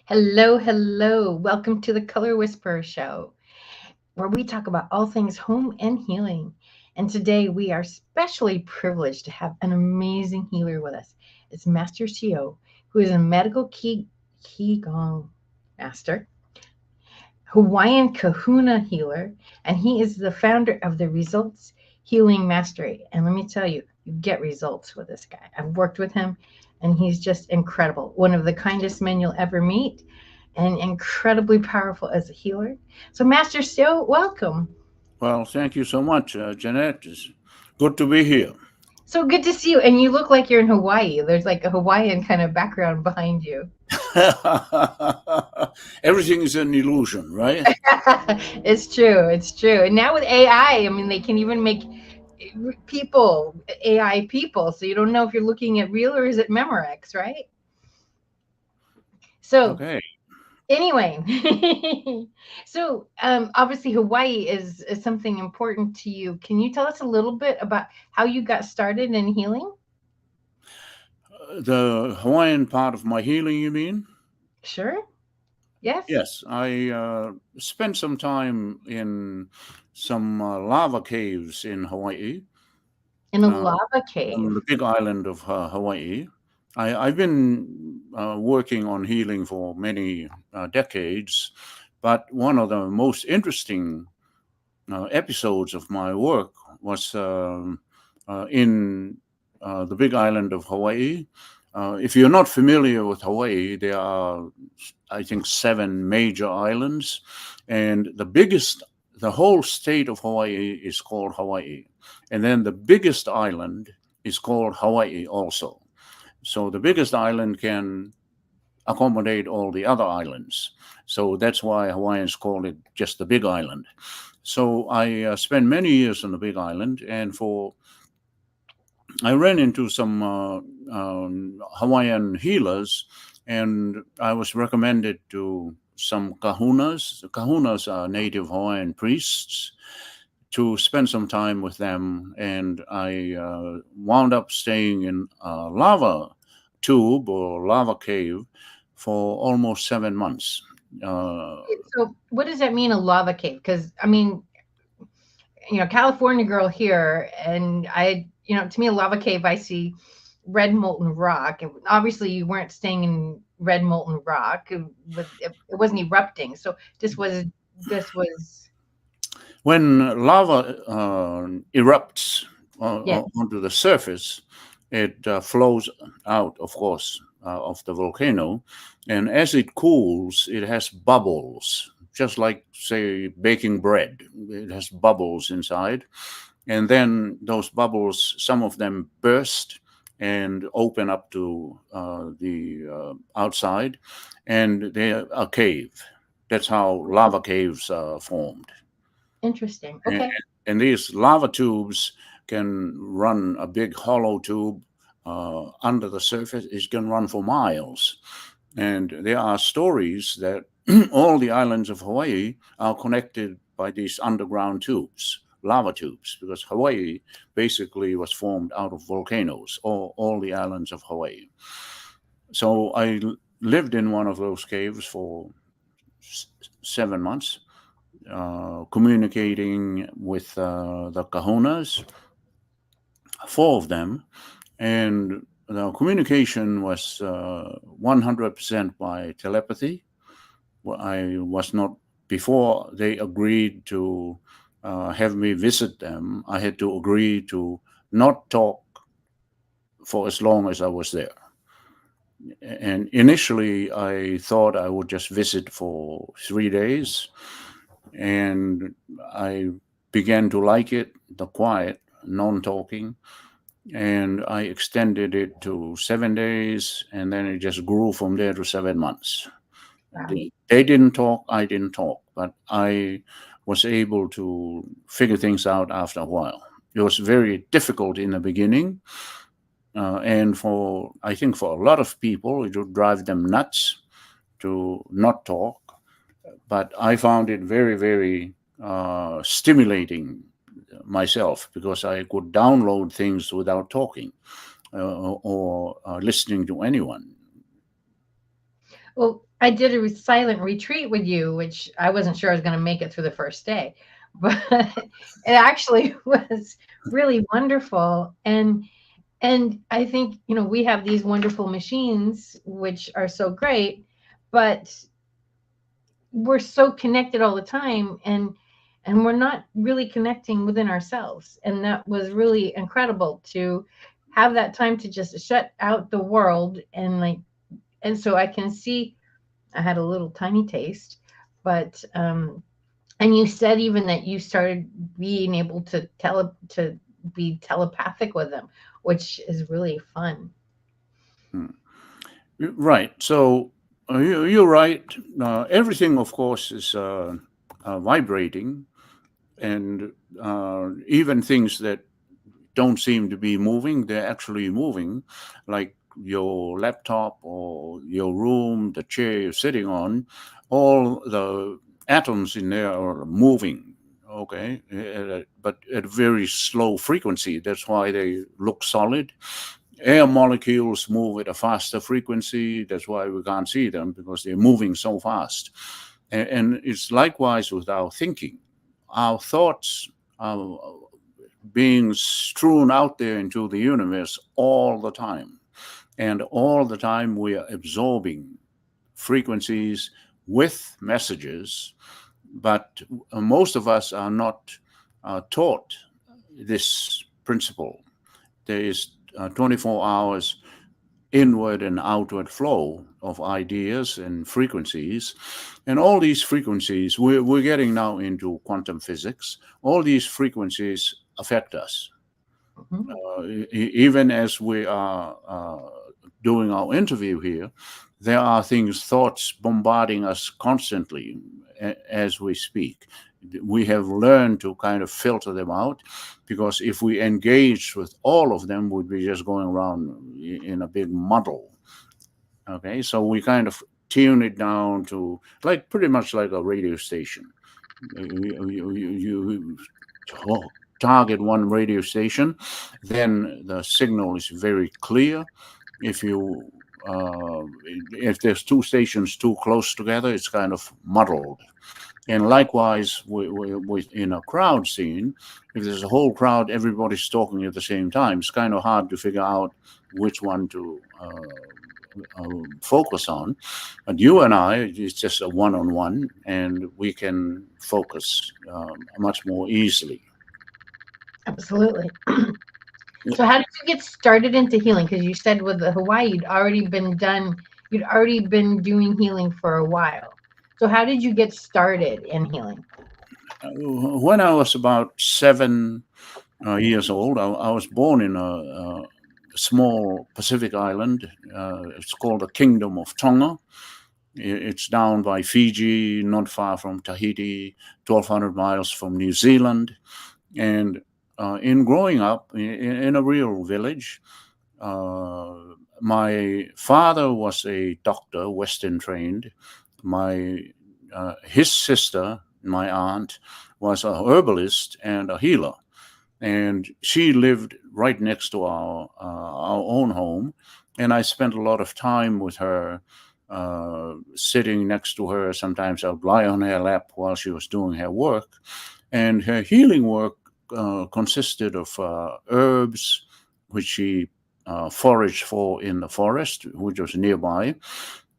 Hello, hello. Welcome to the Color Whisperer Show, where we talk about all things home and healing. And today we are especially privileged to have an amazing healer with us. It's Master Tio, who is a medical Qigong master, Hawaiian kahuna healer, and he is the founder of the Results Healing Mastery. And let me tell you, you get results with this guy. I've worked with him, and he's just incredible. One of the kindest men you'll ever meet, and incredibly powerful as a healer. So, Master Sto, welcome. Well, thank you so much, Jeanette. It's good to be here. So good to see you. And you look like you're in Hawaii. There's like a Hawaiian kind of background behind you. Everything is an illusion, right? It's true. It's true. And now with AI, I mean, they can even make people, AI people. So you don't know if you're looking at real or is it Memorex, right? So Okay. anyway, obviously Hawaii is something important to you. Can you tell us a little bit about how you got started in healing? The Hawaiian part of my healing, you mean? Sure. Yes. Yes, I spent some time in some lava caves in Hawaii, In a uh, lava on cave. the big island of Hawaii. I've been working on healing for many decades, but one of the most interesting episodes of my work was in the big island of Hawaii. If you're not familiar with Hawaii, there are, I think, seven major islands, and the whole state of Hawaii is called Hawaii. And then the biggest island is called Hawaii also. So the biggest island can accommodate all the other islands. So that's why Hawaiians call it just the Big Island. So I spent many years on the Big Island, and for I ran into some Hawaiian healers, and I was recommended to some kahunas. The kahunas are native Hawaiian priests, to spend some time with them, and I wound up staying in a lava tube or lava cave for almost 7 months. Uh, So what does that mean, a lava cave? Because I mean, California girl here, and to me, a lava cave, I see red molten rock. And obviously, you weren't staying in red molten rock. It wasn't erupting. So this was when lava erupts yeah. onto the surface, it flows out, of course, of the volcano. And as it cools, it has bubbles, just like, say, baking bread. It has bubbles inside. And then those bubbles, some of them burst and open up to the outside, and they're a cave. That's how lava caves are formed. Interesting. And, Okay. and these lava tubes can run a big hollow tube under the surface. It can run for miles. And there are stories that all the islands of Hawaii are connected by these underground tubes, lava tubes, because Hawaii basically was formed out of volcanoes, all the islands of Hawaii. So I lived in one of those caves for 7 months, communicating with the kahunas, four of them, and the communication was 100% by telepathy. Well, I was not, before they agreed to have me visit them, I had to agree to not talk for as long as I was there. And initially, I thought I would just visit for 3 days, and I began to like it, the quiet, non talking, and I extended it to 7 days, and then it just grew from there to 7 months. Wow. They didn't talk, I didn't talk, but I was able to figure things out after a while. It was very difficult in the beginning, and for I think for a lot of people, it would drive them nuts to not talk. But I found it very, very stimulating myself, because I could download things without talking or listening to anyone. Well, I did a silent retreat with you, which I wasn't sure I was going to make it through the first day, but it actually was really wonderful. And I think, we have these wonderful machines which are so great, but we're so connected all the time, and we're not really connecting within ourselves. And that was really incredible to have that time to just shut out the world, and so I can see. I had a little tiny taste, but and you said even that you started being able to be telepathic with them, which is really fun. Hmm. Right. So you're right. Everything, of course, is vibrating, and even things that don't seem to be moving, they're actually moving, like your laptop or your room, the chair you're sitting on, all the atoms in there are moving. Okay, but at a very slow frequency. That's why they look solid. Air molecules move at a faster frequency. That's why we can't see them, because they're moving so fast. And it's likewise with our thinking. Our thoughts are being strewn out there into the universe all the time. And all the time we are absorbing frequencies with messages, but most of us are not taught this principle. There is 24 hours inward and outward flow of ideas and frequencies. And all these frequencies, we're getting now into quantum physics, all these frequencies affect us. Mhm. Even as we are doing our interview here, there are things, thoughts bombarding us constantly as we speak. We have learned to kind of filter them out, because if we engaged with all of them, we'd be just going around in a big muddle. Okay, so we kind of tune it down to, like, pretty much like a radio station. You target one radio station, then the signal is very clear. If you if there's two stations too close together, it's kind of muddled. And likewise, in a crowd scene, if there's a whole crowd, everybody's talking at the same time, it's kind of hard to figure out which one to focus on. But you and I, it's just a one-on-one, and we can focus much more easily. Absolutely. So how did you get started into healing? Because you said with the Hawaii, you'd already been doing healing for a while. So how did you get started in healing? When I was about 7 years old, I was born in a small Pacific island. It's called the Kingdom of Tonga. It's down by Fiji, not far from Tahiti, 1,200 miles from New Zealand. And in growing up in a real village, uh, my father was a doctor, Western trained. My his sister, my aunt, was a herbalist and a healer, and she lived right next to our own home, and I spent a lot of time with her, sitting next to her. Sometimes I would lie on her lap while she was doing her work, and her healing work consisted of herbs which she foraged for in the forest, which was nearby,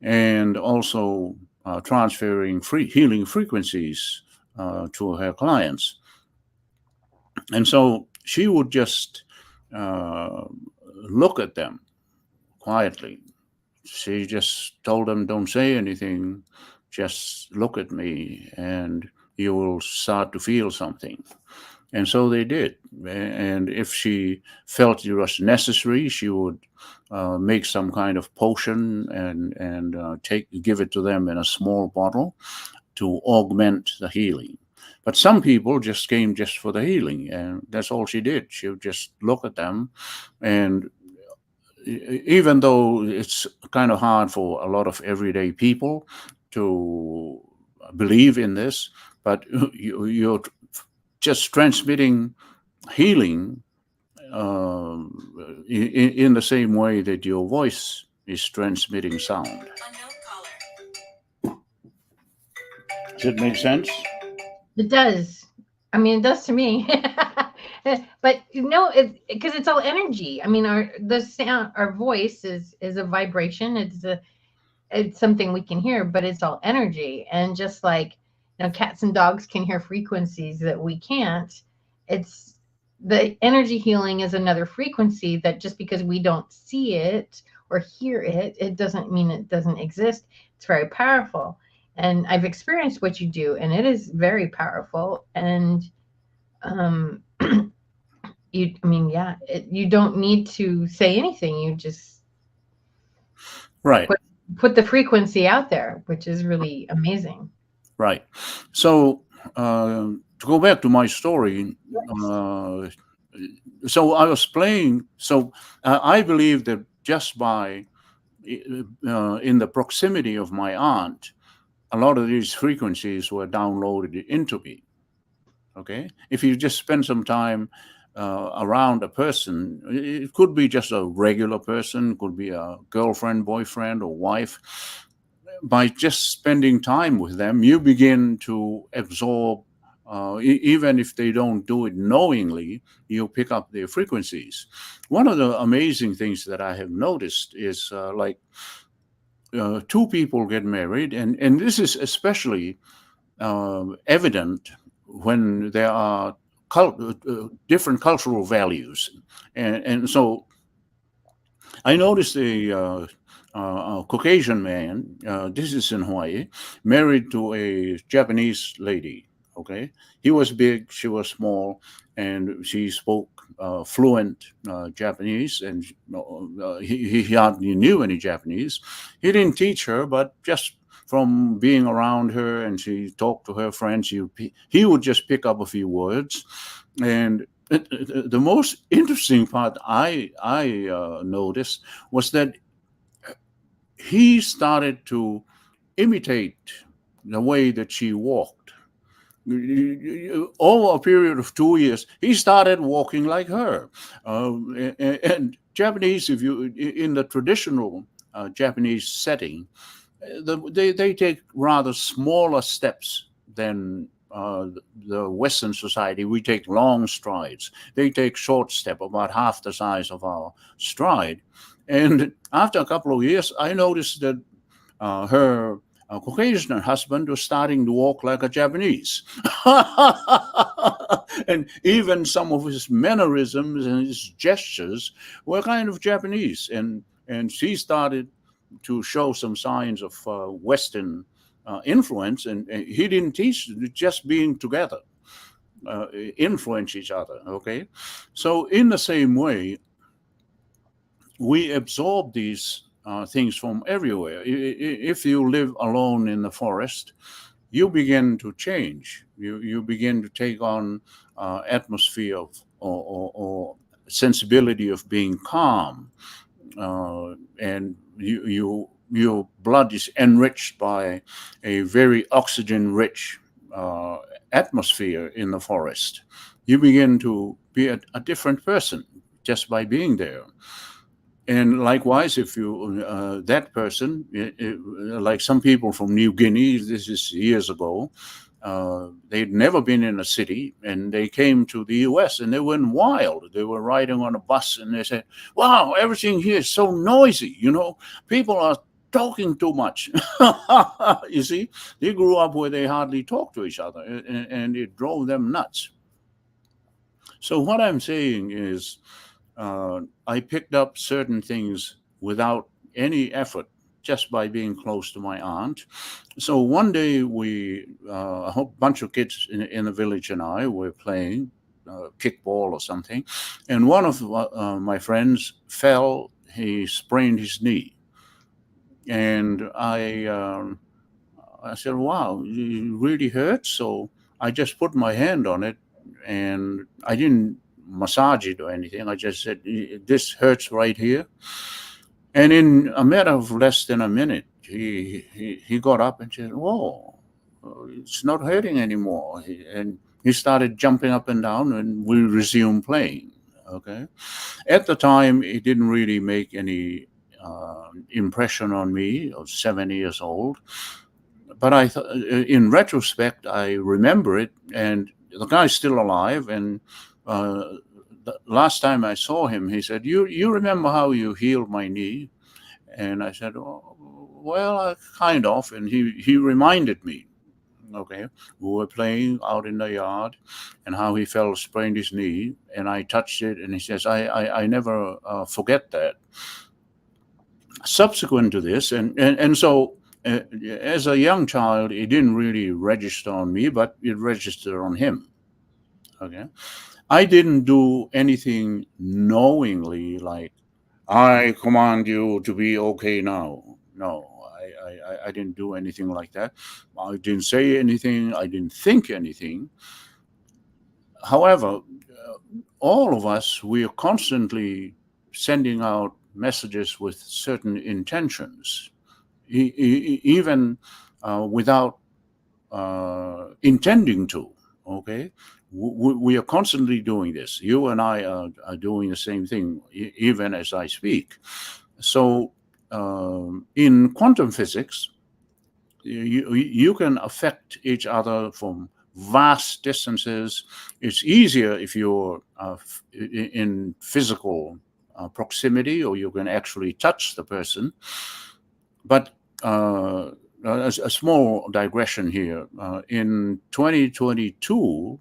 and also transferring healing frequencies to her clients. And so she would just uh, look at them quietly. She just told them, "Don't say anything, just look at me, and you will start to feel something." And so they did. And if she felt it was necessary, she would make some kind of potion and give it to them in a small bottle to augment the healing. But some people just came just for the healing, and that's all she did. She would just look at them, and even though it's kind of hard for a lot of everyday people to believe in this, but you're just transmitting healing in the same way that your voice is transmitting sound. Does it make sense? It does. I mean, it does to me. But it because it's all energy. I mean, the sound, our voice is a vibration. It's something we can hear, but it's all energy. And just like, cats and dogs can hear frequencies that we can't, it's the energy healing is another frequency that just because we don't see it or hear it, it doesn't mean it doesn't exist. It's very powerful. And I've experienced what you do, and it is very powerful. And um, I mean, yeah, you don't need to say anything. You just Right, put put the frequency out there, which is really amazing. right. So to go back to my story, Yes. uh, so I was playing. So I believe that just by in the proximity of my aunt, a lot of these frequencies were downloaded into me. Okay, if you just spend some time around a person, it could be just a regular person, could be a girlfriend, boyfriend, or wife. By just spending time with them, you begin to absorb. Even if they don't do it knowingly, you pick up their frequencies. One of the amazing things that I have noticed is like two people get married, and this is especially evident when there are different cultural values. And so I noticed a Caucasian man, this is in Hawaii, married to a Japanese lady. Okay. He was big, she was small, and she spoke fluent Japanese, and he hardly knew any Japanese. He didn't teach her, but just from being around her and she talked to her friends, he would just pick up a few words. And the most interesting part I noticed was that he started to imitate the way that she walked. Over a period of 2 years, he started walking like her. And Japanese, if you in the traditional Japanese setting, they take rather smaller steps than the Western society. We take long strides. They take short step, about half the size of our stride. And after a couple of years, I noticed that her Caucasian husband was starting to walk like a Japanese. And even some of his mannerisms and his gestures were kind of Japanese. And she started to show some signs of Western influence, and he didn't teach, just being together, influence each other. Okay, so in the same way, we absorb these things from everywhere. If you live alone in the forest, you begin to change. You begin to take on atmosphere of, or sensibility of being calm, and your blood is enriched by a very oxygen-rich uh, atmosphere in the forest. You begin to be a different person just by being there. And likewise, if you that person, like some people from New Guinea, this is years ago, they'd never been in a city, and they came to the U.S. and they went wild. They were riding on a bus, and they said, "Wow, everything here is so noisy. People are talking too much." You see, they grew up where they hardly talk to each other, and it drove them nuts. So what I'm saying is, I picked up certain things without any effort, just by being close to my aunt. So one day a whole bunch of kids in the village and I were playing kickball or something, and one of my friends fell. He sprained his knee, and I said, "Wow, it really hurts." So I just put my hand on it, and I didn't massage it or anything. I just said, "This hurts right here." And in a matter of less than a minute, he got up and said, "Whoa, it's not hurting anymore." And he started jumping up and down, and we resumed playing. Okay. At the time, it didn't really make any impression on me. I was 7 years old. but in retrospect, I remember it, and the guy's still alive. And the last time I saw him, he said, "You remember how you healed my knee?" And I said, "Oh, well, kind of." And he reminded me, okay, we were playing out in the yard, and how he fell, sprained his knee, and I touched it, and he says, I never forget that. Subsequent to this, and so as a young child, it didn't really register on me, but it registered on him. Okay, I didn't do anything knowingly, like I command you to be okay now. No, I didn't do anything like that. I didn't say anything. I didn't think anything. However, all of us, we are constantly sending out messages with certain intentions, even without intending to. Okay, we are constantly doing this. You and I are doing the same thing, even as I speak. So, in quantum physics, you can affect each other from vast distances. It's easier if you're in physical proximity, or you can actually touch the person. But a small digression here. In 2022,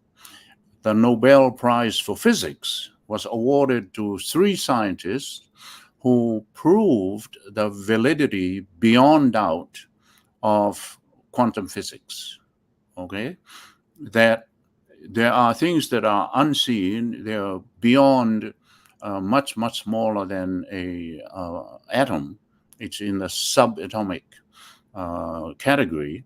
the Nobel Prize for Physics was awarded to 3 scientists who proved the validity beyond doubt of quantum physics. Okay, that there are things that are unseen, they're beyond, much smaller than a atom. It's in the subatomic category.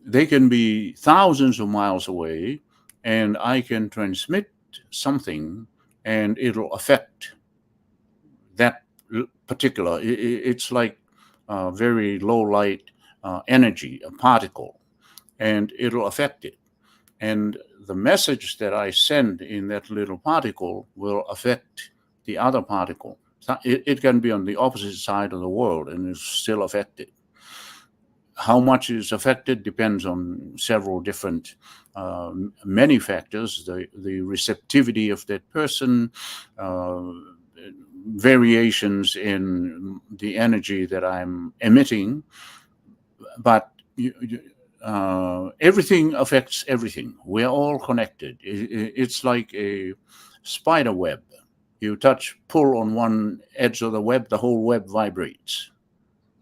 They can be thousands of miles away, and I can transmit something, and it'll affect that particular. It's like very low light energy, a particle, and it'll affect it. And the message that I send in that little particle will affect the other particle. It can be on the opposite side of the world and it's still affected. How much is affected depends on several different, many factors, the receptivity of that person, variations in the energy that I'm emitting. But everything affects everything. We're all connected. It's like a spider web. You pull on one edge of the web, the whole web vibrates.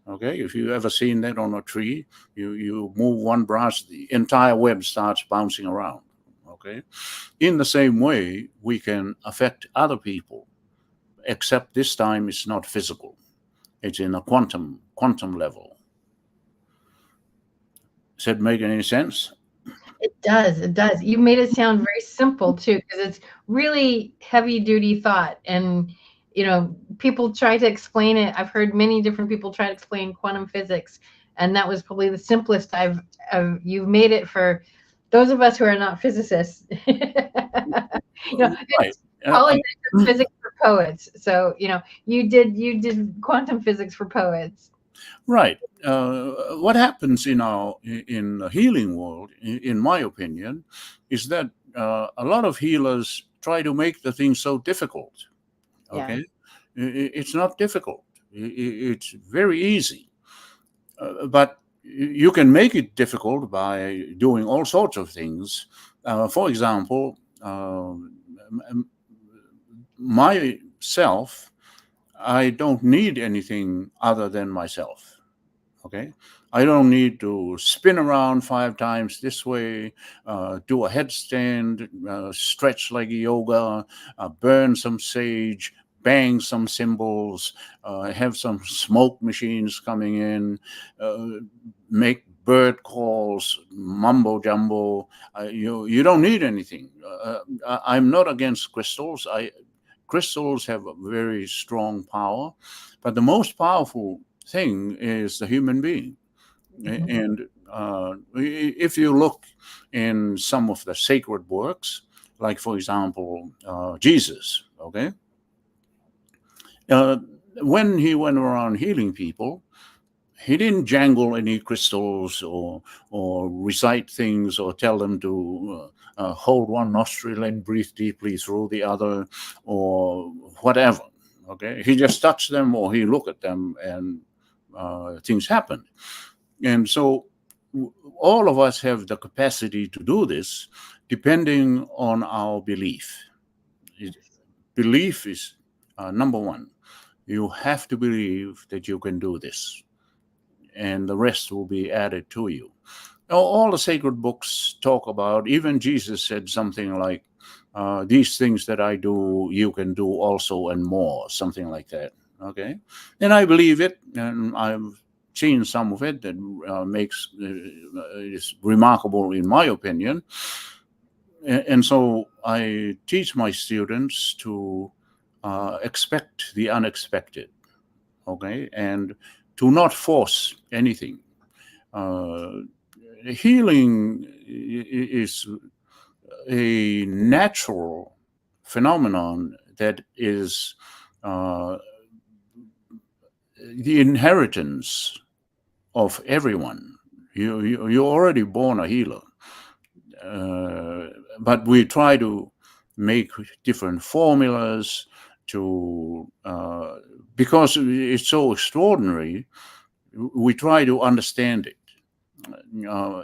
Okay, if you've ever seen that on a tree, you move one branch, the entire web starts bouncing around. Okay, in the same way, we can affect other people, except this time it's not physical; it's in a quantum level. Does that make any sense? It does. It does. You made it sound very simple too, because it's really heavy duty thought. And, people try to explain it. I've heard many different people try to explain quantum physics, and that was probably the simplest you've made it for those of us who are not physicists. Right. Politics is physics for poets. So, you did quantum physics for poets. Right. What happens in the healing world, in my opinion, is that a lot of healers try to make the thing so difficult. Yeah. Okay, it's not difficult. It's very easy, but you can make it difficult by doing all sorts of things. For example, myself, I don't need anything other than myself. Okay, I don't need to spin around 5 times this way, do a headstand, stretch like yoga, burn some sage, bang some cymbals, have some smoke machines coming in, make bird calls, mumbo jumbo. You don't need anything. I'm not against crystals. Crystals have a very strong power, but the most powerful thing is the human being. Mhm. And if you look in some of the sacred works, like for example, Jesus, okay, uh, when he went around healing people, he didn't jangle any crystals or recite things or tell them to hold one nostril and breathe deeply through the other or whatever. Okay, he just touched them or he looked at them and things happened. And so all of us have the capacity to do this depending on our belief. Belief is number one. You have to believe that you can do this, and the rest will be added to you. All the sacred books talk about, even Jesus said something like, these things that I do, you can do also and more, something like that. Okay. And I believe it, and I've seen some of it that makes is remarkable in my opinion. And so I teach my students to expect the unexpected, okay, and to not force anything. Uh, Healing is a natural phenomenon that is uh, the inheritance of everyone. You're already born a healer, uh, but we try to make different formulas to because it's so extraordinary. We try to understand it. uh,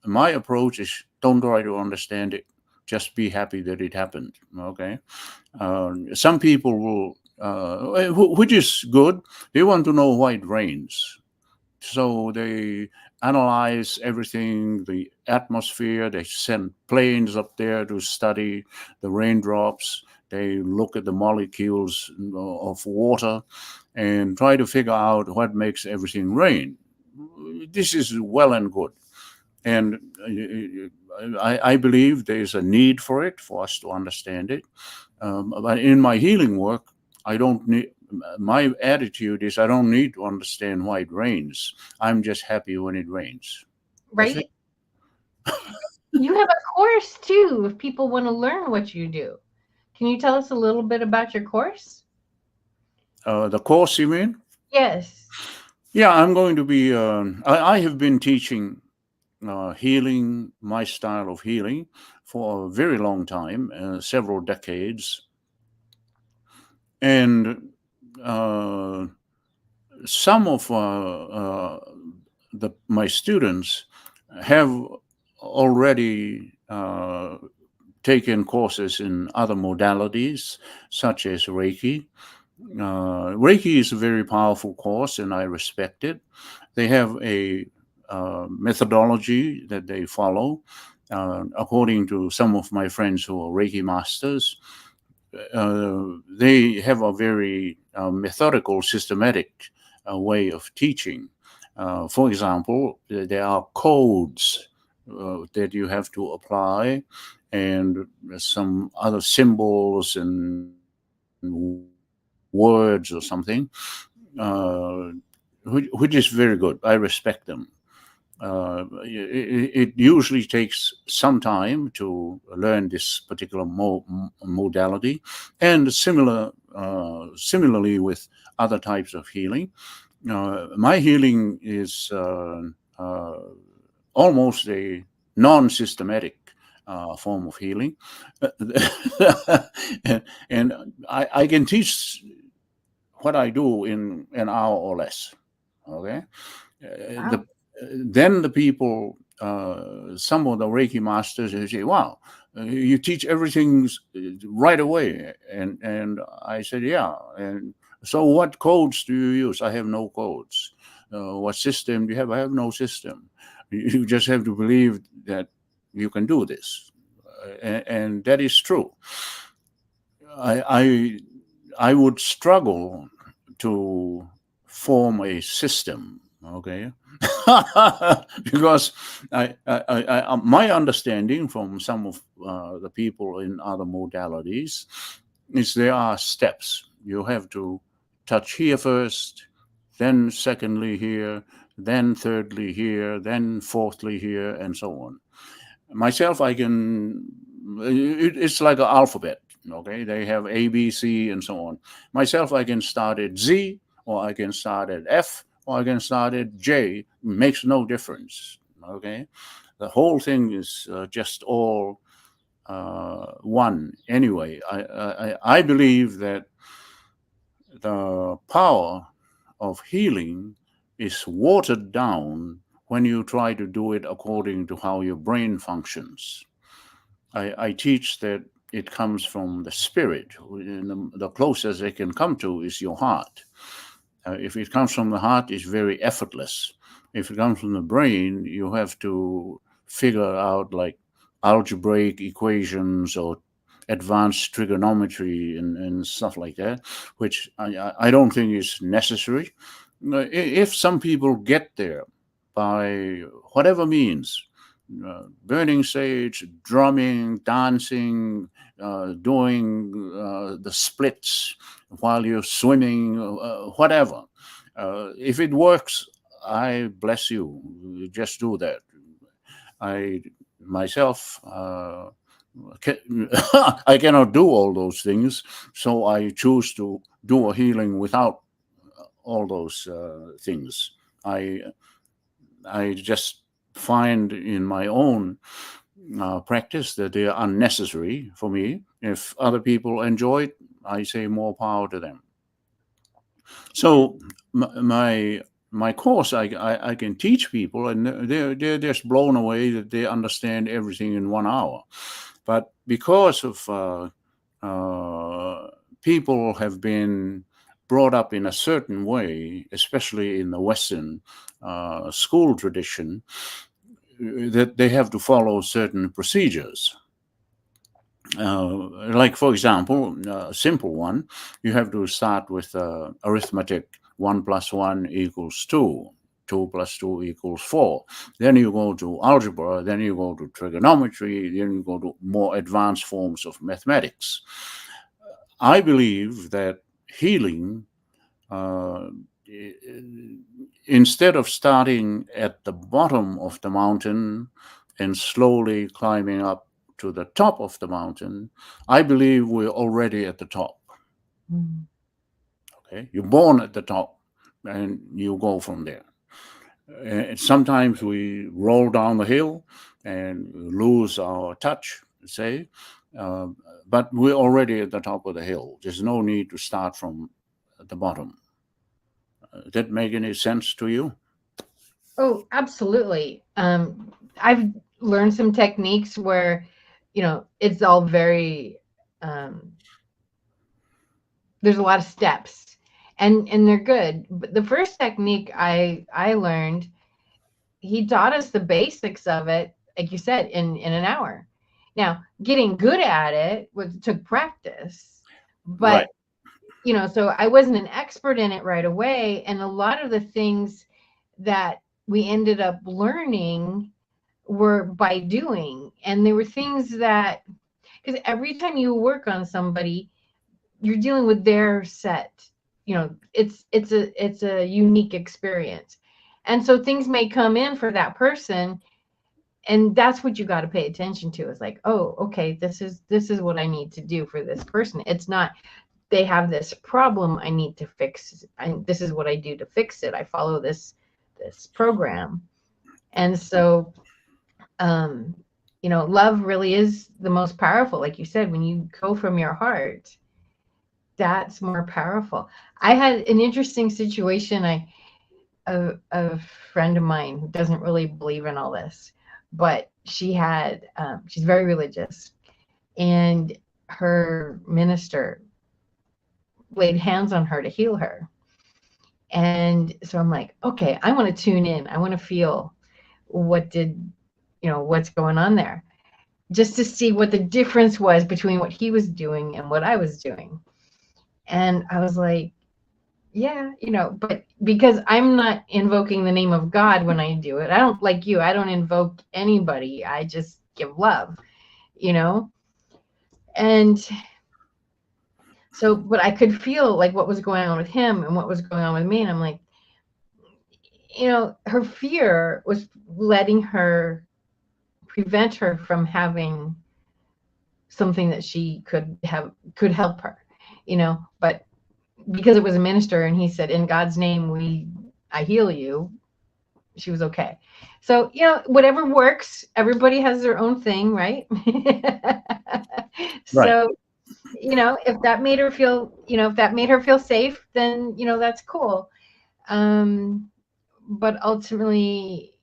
my approach is don't try to understand it. Just be happy that it happened. Okay. Some people will, which is good. They want to know why it rains. So they analyze everything, the atmosphere. They send planes up there to study the raindrops. They look at the molecules of water and try to figure out what makes everything rain. This is well and good. And I believe there's a need for it, for us to understand it. But in my healing work, I don't need, my attitude is I don't need to understand why it rains. I'm just happy when it rains. That's it. Right? You have a course too, if people want to learn what you do. Can you tell us a little bit about your course? The course, you mean? Yes. Yeah, I'm going to be, I have been teaching healing, my style of healing, for a very long time, several decades. And uh, some of my students have already taken courses in other modalities, such as Reiki. Reiki is a very powerful course, and I respect it. They have a methodology that they follow. According to some of my friends who are Reiki masters, they have a very methodical, systematic way of teaching. For example, there are codes that you have to apply, and some other symbols and words or something, which is very good. I respect them. It usually takes some time to learn this particular modality, and similarly with other types of healing. My healing is uh, almost a non-systematic form of healing, and I can teach what I do in an hour or less. Okay. Wow. Then the people, some of the Reiki masters, they say, "Wow, you teach everything right away." And I said, "Yeah." And so, what codes do you use? I have no codes. What system do you have? I have no system. You just have to believe that you can do this, and that is true. I I would struggle to form a system. Okay. Because my understanding from some of the people in other modalities is there are steps. You have to touch here first, then secondly here, then thirdly here, then fourthly here, and so on. Myself, I can, it's like an alphabet. Okay. They have A, B, C, and so on. Myself, I can start at Z, or I can start at F, or I can start at J. Makes no difference. Okay, the whole thing is just all one. Anyway, I believe that the power of healing is watered down when you try to do it according to how your brain functions. I teach that it comes from the spirit. The closest they can come to is your heart. If it comes from the heart, it's very effortless. If it comes from the brain, you have to figure out like algebraic equations or advanced trigonometry and stuff like that, which I don't think is necessary. If some people get there by whatever means, burning sage, drumming, dancing, doing the splits while you're swimming, whatever. If it works, I bless you. Just do that. I myself, I cannot do all those things, so I choose to do a healing without all those things. I I just find in my own practice that they are unnecessary for me. If other people enjoy it, I say more power to them. So my course, I can teach people, and they're just blown away that they understand everything in 1 hour. But because of people have been brought up in a certain way, especially in the Western school tradition, that they have to follow certain procedures. Like, for example, a simple one, you have to start with arithmetic. 1 plus 1 equals 2. 2 plus 2 equals 4. Then you go to algebra, then you go to trigonometry, then you go to more advanced forms of mathematics. I believe that healing, instead of starting at the bottom of the mountain and slowly climbing up to the top of the mountain, I believe we're already at the top. Mm. Okay, you're born at the top, and you go from there. And sometimes we roll down the hill and lose our touch, say, uh, but we're already at the top of the hill. There's no need to start from the bottom. Does that make any sense to you? Oh, absolutely. I've learned some techniques where, it's all very, um, there's a lot of steps, and they're good. But the first technique I learned, he taught us the basics of it, like you said, in an hour. Now, getting good at it took practice, but Right. so I wasn't an expert in it right away, and a lot of the things that we ended up learning were by doing, and there were things that, because every time you work on somebody, you're dealing with their set, it's a unique experience, and so things may come in for that person, and that's what you got to pay attention to. It's like, oh, okay, this is what I need to do for this person. It's not they have this problem I need to fix, and this is what I do to fix it. I follow this program. And so, um love really is the most powerful. Like you said, when you go from your heart, that's more powerful. I had an interesting situation. A friend of mine who doesn't really believe in all this, but she's very religious, and her minister laid hands on her to heal her. And so I'm like, okay, I want to tune in. I want to feel what's going on there, just to see what the difference was between what he was doing and what I was doing. And I was like, yeah, but because I'm not invoking the name of God when I do it, I don't, like you, I don't invoke anybody. I just give love, you know? And so, but I could feel like what was going on with him and what was going on with me. And I'm like, her fear was letting her prevent her from having something that she could help her, but because it was a minister and he said, in God's name, we I heal you. She was okay. So, whatever works, everybody has their own thing, right? Right. So, if that made her feel, if that made her feel safe, then, that's cool. Um, but ultimately,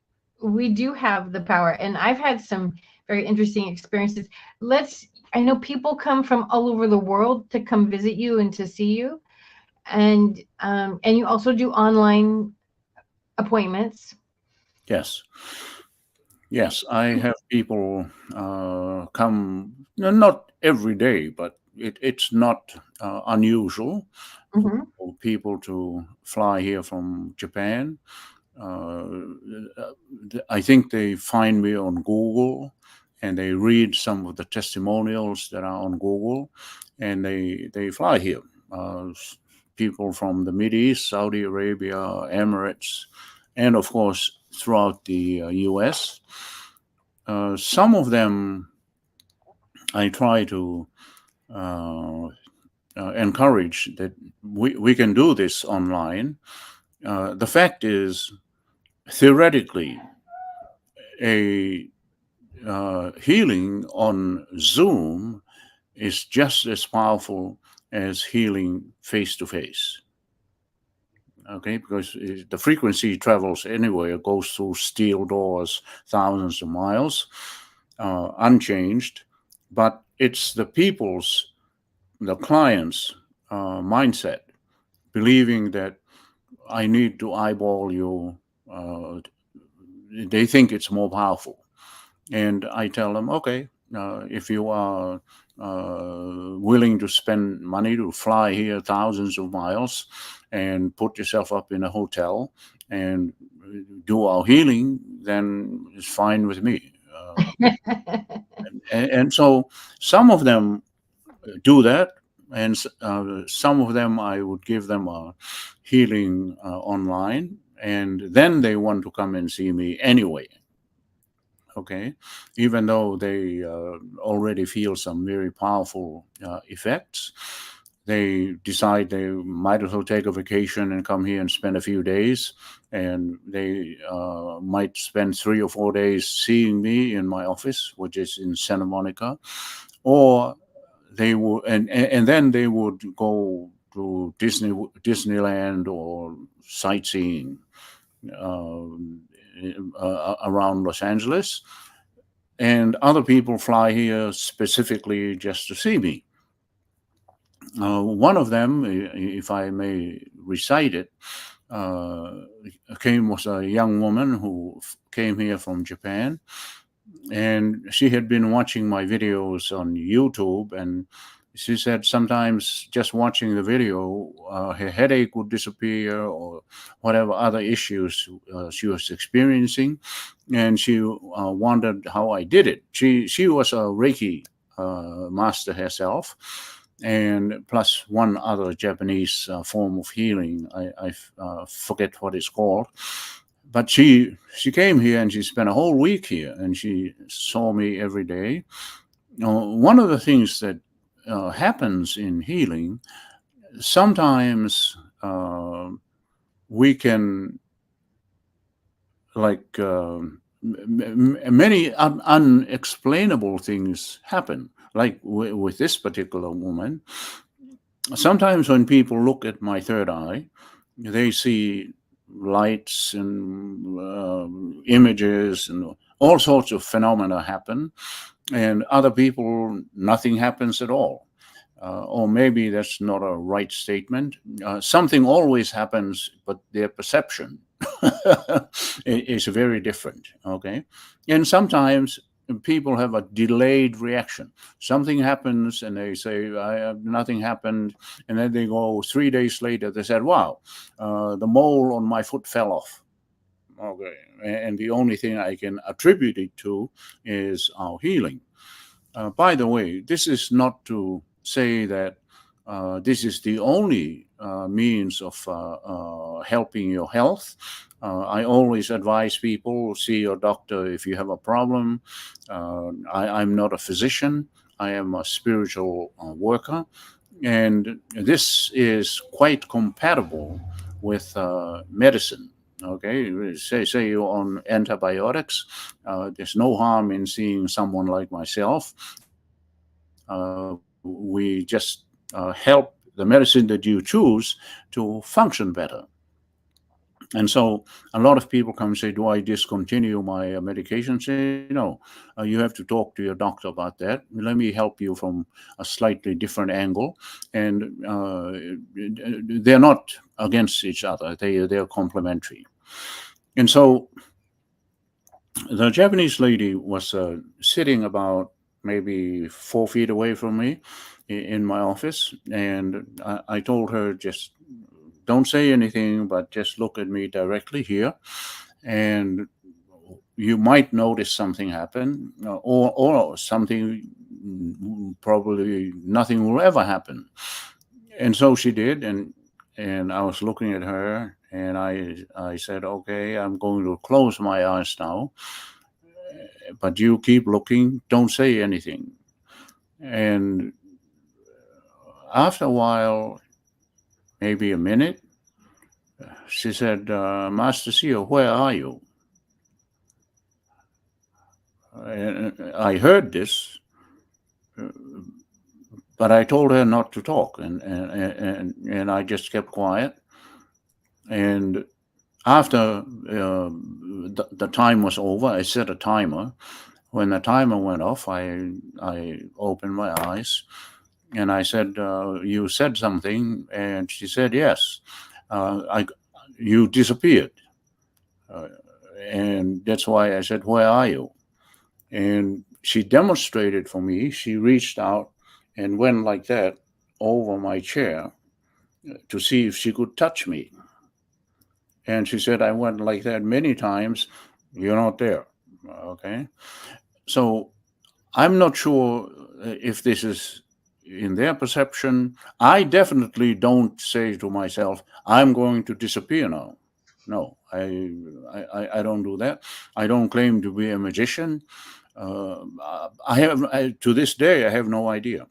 we do have the power. And I've had some very interesting experiences. I know people come from all over the world to come visit you and to see you. And you also do online appointments. Yes. Yes, I have people come, not every day, but it's not unusual Hmm. for people to fly here from Japan. Uh, I think they find me on Google and they read some of the testimonials that are on Google, and they fly here. Uh, People from the Middle East, Saudi Arabia, Emirates, and of course throughout the US. Some of them I try to uh, encourage that we can do this online. The fact is, theoretically, a healing on Zoom is just as powerful as healing face to face. Okay, because the frequency travels anywhere, goes through steel doors thousands of miles, unchanged. But it's the client's mindset, believing that I need to eyeball you. Uh, they think it's more powerful. And I tell them, okay, if you are willing to spend money to fly here thousands of miles and put yourself up in a hotel and do our healing, then it's fine with me. And so some of them do that, and some of them I would give them a healing online, and then they want to come and see me anyway. Okay, even though they already feel some very powerful effects, they decide they might as well take a vacation and come here and spend a few days, and they might spend 3 or 4 days seeing me in my office, which is in Santa Monica, or they would, and then they would go to Disneyland or sightseeing uh, around Los Angeles, and other people fly here specifically just to see me. One of them, if I may recite it, uh, was a young woman who came here from Japan, and she had been watching my videos on YouTube, and she said sometimes just watching the video, her headache would disappear or whatever other issues she was experiencing, and she wondered how I did it. She was a Reiki master herself, and plus one other Japanese form of healing. I forget what it's called, but she came here and she spent a whole week here, and she saw me every day. One of the things that happens in healing, sometimes we can, like, many unexplainable things happen, like with this particular woman. Sometimes when people look at my third eye, they see lights and images and all sorts of phenomena happen, and other people, nothing happens at all. Or maybe that's not a right statement. Something always happens, but their perception is very different. Okay, and sometimes people have a delayed reaction. Something happens, and they say, "Nothing happened," and then they go 3 days later. They said, "Wow, the mole on my foot fell off." Okay, and the only thing I can attribute it to is our healing. By the way, this is not to say that this is the only means of helping your health. I always advise people, see your doctor if you have a problem. I'm not a physician. I am a spiritual worker. And this is quite compatible with medicine. Okay, say you're on antibiotics. There's no harm in seeing someone like myself. We just help the medicine that you choose to function better. And so a lot of people come and say, do I discontinue my medication? Say, no, you have to talk to your doctor about that. Let me help you from a slightly different angle. And they're not against each other, they're complementary. And so the Japanese lady was sitting about maybe 4 feet away from me in my office. And I told her, just don't say anything, but just look at me directly here. And you might notice something happen, or something, probably nothing will ever happen. And so she did. And I was looking at her, and I said, okay, I'm going to close my eyes now, but you keep looking, don't say anything. And after a while, maybe a minute, she said, Master Seal, where are you? And I heard this, but I told her not to talk, and I just kept quiet. And after the time was over, I set a timer. When the timer went off, I opened my eyes, and I said, "You said something," and she said, "Yes, you disappeared." Uh, and that's why I said, "Where are you?" And she demonstrated for me. She reached out and went like that over my chair to see if she could touch me. And she said, I went like that many times. You're not there. Okay. So I'm not sure if this is in their perception. I definitely don't say to myself, I'm going to disappear now. No, I don't do that. I don't claim to be a magician. To this day, I have no idea.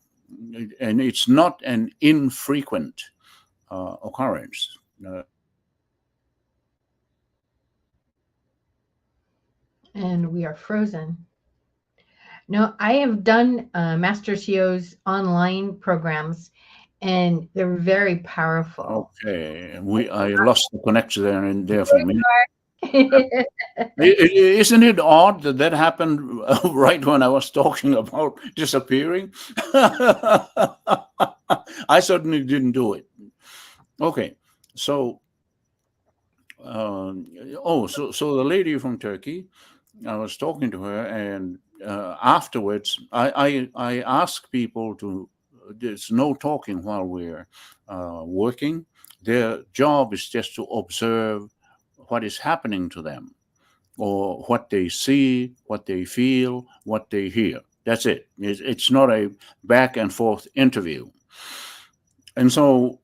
And it's not an infrequent occurrence. And we are frozen. No, I have done Master CEO's online programs, and they're very powerful. Okay, I lost the connection there for a minute. There Isn't it odd that that happened right when I was talking about disappearing? I certainly didn't do it. Okay, so so the lady from Turkey, I was talking to her, and afterwards, I ask people to. There's no talking while we're working. Their job is just to observe what is happening to them, or what they see, what they feel, what they hear. That's it. It's not a back and forth interview. And so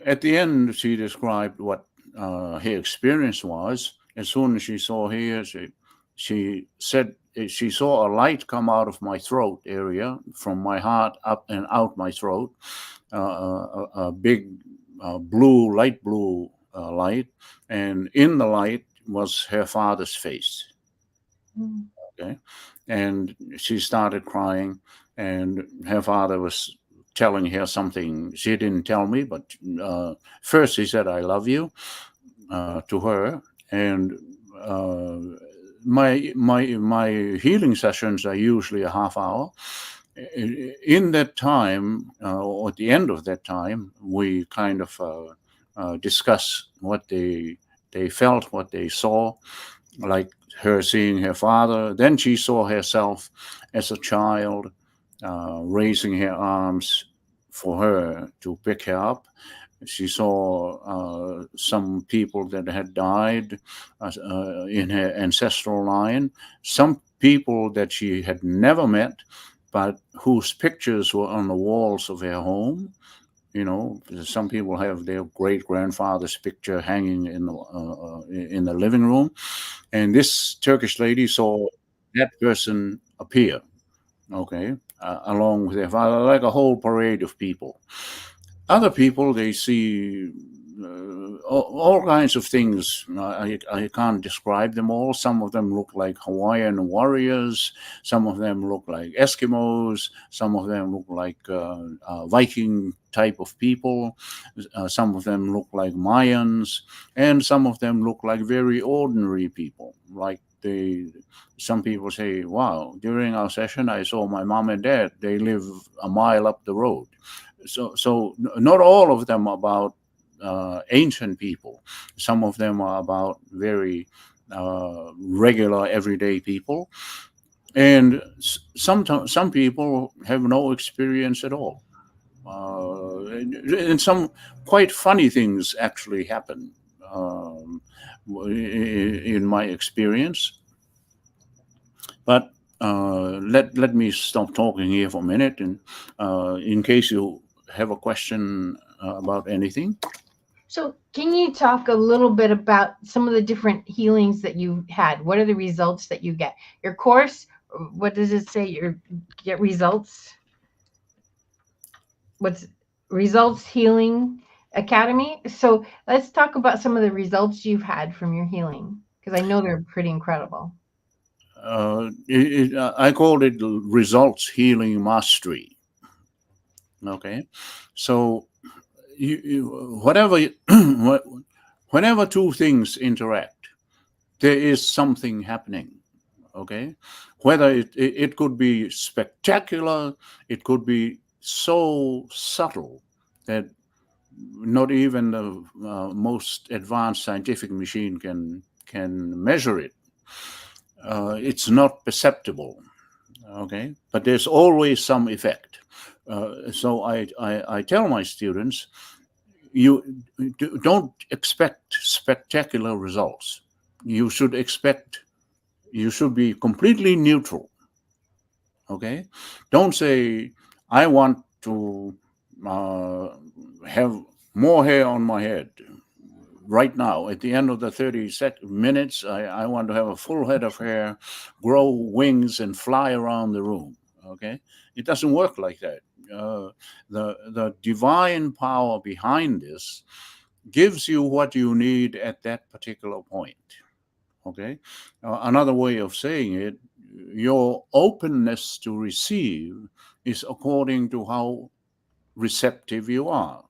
at the end, she described what her experience was. As soon as she saw here, she said she saw a light come out of my throat area, from my heart up and out my throat, a big light blue light. And in the light was her father's face. Okay. And she started crying, and her father was telling her something she didn't tell me, but first he said, I love you, to her. And uh, my healing sessions are usually a half hour. In that time, or at the end of that time, we kind of discuss what they felt, what they saw, like her seeing her father. Then she saw herself as a child, raising her arms for her to pick her up. She saw some people that had died in her ancestral line, some people that she had never met, but whose pictures were on the walls of her home. Some people have their great grandfather's picture hanging in the living room, and this Turkish lady saw that person appear. Okay, along with their father, like a whole parade of people. Other people, they see all kinds of things. I can't describe them all. Some of them look like Hawaiian warriors. Some of them look like Eskimos. Some of them look like Viking type of people. Some of them look like Mayans, and some of them look like very ordinary people. Like some people say, "Wow! During our session, I saw my mom and dad. They live a mile up the road." So not all of them about ancient people. Some of them are about very regular, everyday people, and sometimes some people have no experience at all. And some quite funny things actually happen in my experience. But let me stop talking here for a minute, and in case you have a question about anything. So, can you talk a little bit about some of the different healings that you had? What are the results that you get? Your course, what does it say? You get results. What's Results Healing Academy? So, let's talk about some of the results you've had from your healing because I know they're pretty incredible. I called it results healing mastery. Okay, so whatever whenever two things interact, there is something happening. Okay, whether it could be spectacular, it could be so subtle that not even the most advanced scientific machine can measure it. It's not perceptible. Okay, but there's always some effect. So I tell my students, you don't expect spectacular results. You should expect, you should be completely neutral. Okay, don't say I want to uh, have more hair on my head right now. At the end of the 30 minutes, I want to have a full head of hair, grow wings, and fly around the room. Okay, it doesn't work like that. The divine power behind this gives you what you need at that particular point. Okay, another way of saying it, your openness to receive is according to how receptive you are.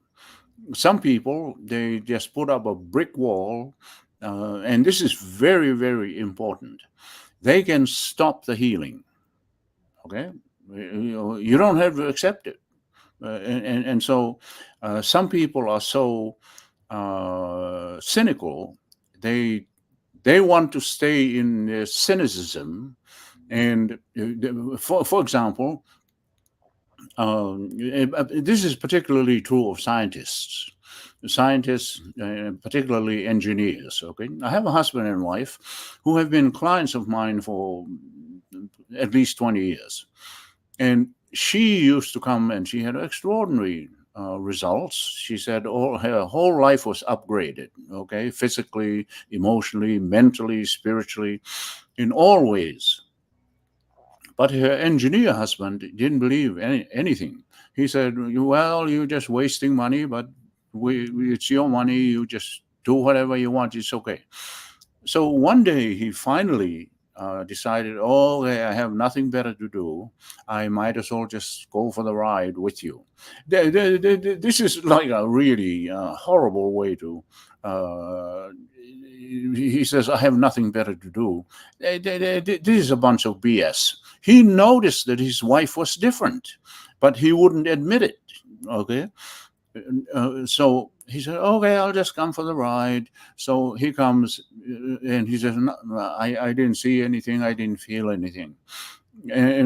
Some people, they just put up a brick wall, and this is very, very important. They can stop the healing. Okay, you don't have to accept it. And so some people are so cynical. They want to stay in their cynicism. And for example, this is particularly true of scientists, particularly engineers. Okay, I have a husband and wife who have been clients of mine for at least 20 years, and she used to come and she had extraordinary results. She said all her whole life was upgraded. Okay, physically, emotionally, mentally, spiritually, in all ways. But her engineer husband didn't believe anything. He said, "Well, you're just wasting money, but it's your money. You just do whatever you want. It's okay." So one day he finally decided, "Oh, okay, I have nothing better to do. I might as well just go for the ride with you." This is like a really horrible way to. Uh, he says, "I have nothing better to do." This is a bunch of BS. He noticed that his wife was different, but he wouldn't admit it. Okay, so he said, "Okay, I'll just come for the ride." So he comes, and he says, "No, I didn't see anything. I didn't feel anything."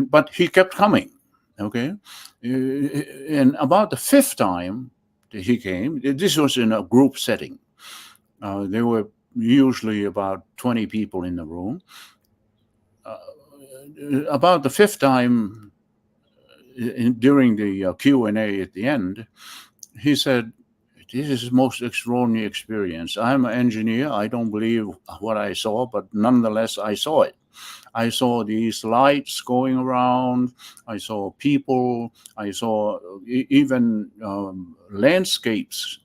But he kept coming. Okay, and about the fifth time that he came, this was in a group setting. There were usually about 20 people in the room. Uh, about the fifth time, during the Q&A at the end, he said, "This is the most extraordinary experience. I'm an engineer. I don't believe what I saw, but nonetheless, I saw it. I saw these lights going around. I saw people. I saw even landscapes